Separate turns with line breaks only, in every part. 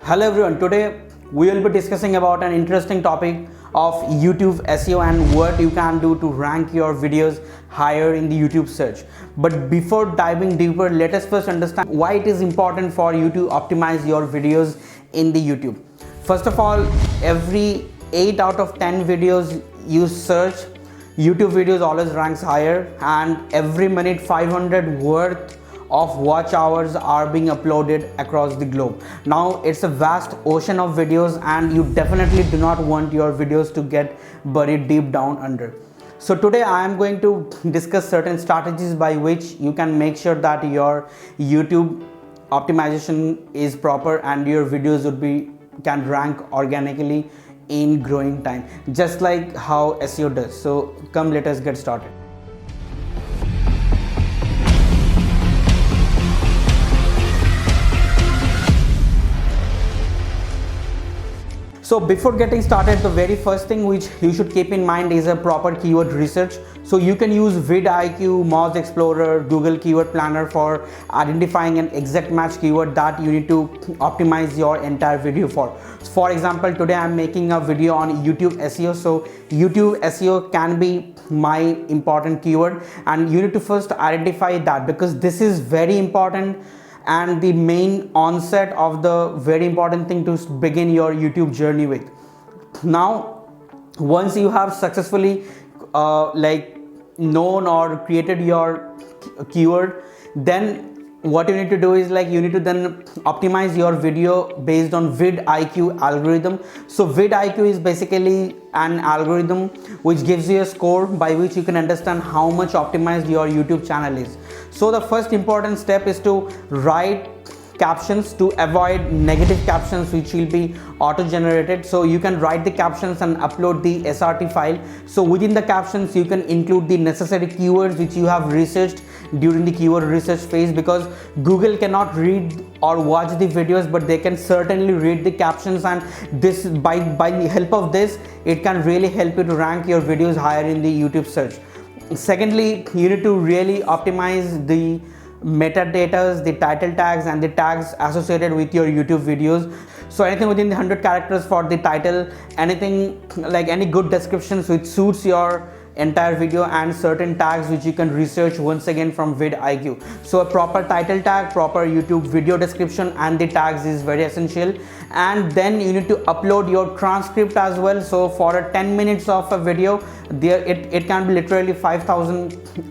Hello everyone, today we will be discussing about an interesting topic of YouTube SEO and what you can do to rank your videos higher in the YouTube search. But before diving deeper, let us first understand why it is important for you to optimize your videos in the YouTube. First of all, every 8 out of 10 videos you search, YouTube videos always ranks higher, and every minute 500 worth of watch hours are being uploaded across the globe. Now it's a vast ocean of videos and you definitely do not want your videos to get buried deep down under. So today I am going to discuss certain strategies by which you can make sure that your YouTube optimization is proper and your videos can rank organically in growing time, just like how SEO does. So come, let us get started. So before getting started, the very first thing which you should keep in mind is a proper keyword research. So you can use vidIQ, Moz Explorer, Google Keyword Planner for identifying an exact match keyword that you need to optimize your entire video for. For example, today I'm making a video on YouTube SEO. So YouTube SEO can be my important keyword, and you need to first identify that, because this is very important and the main onset of the very important thing to begin your YouTube journey with. Now, once you have successfully known or created your keyword, then what you need to do is you need to then optimize your video based on vidIQ algorithm. So vidIQ is basically an algorithm which gives you a score by which you can understand how much optimized your YouTube channel is. So the first important step is to write captions to avoid negative captions which will be auto-generated. So you can write the captions and upload the SRT file. So within the captions you can include the necessary keywords which you have researched during the keyword research phase, because Google cannot read or watch the videos, but they can certainly read the captions, and this by the help of this it can really help you to rank your videos higher in the YouTube search. Secondly, you need to really optimize the metadata, the title tags and the tags associated with your YouTube videos. So anything within the 100 characters for the title, anything like any good descriptions which suits your entire video, and certain tags which you can research once again from vidIQ. So a proper title tag, proper YouTube video description and the tags is very essential. And then you need to upload your transcript as well. So for a 10 minutes of a video, it can be literally 5,000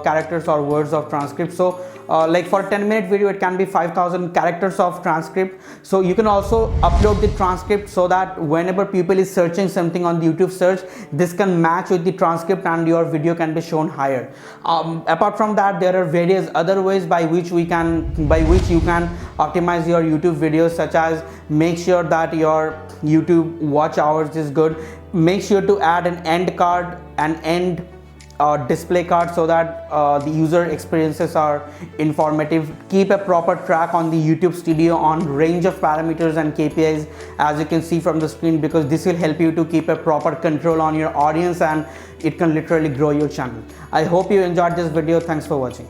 characters or words of transcript. So for a 10-minute video it can be 5,000 characters of transcript. So you can also upload the transcript so that whenever people is searching something on the YouTube search, this can match with the transcript and your video can be shown higher. Apart from that, there are various other ways by which you can optimize your YouTube videos, such as make sure that your YouTube watch hours is good. Make sure to add an end card, an end display card, so that the user experiences are informative. Keep a proper track on the YouTube Studio on range of parameters and KPIs, as you can see from the screen, because this will help you to keep a proper control on your audience and it can literally grow your channel. I hope you enjoyed this video. Thanks for watching.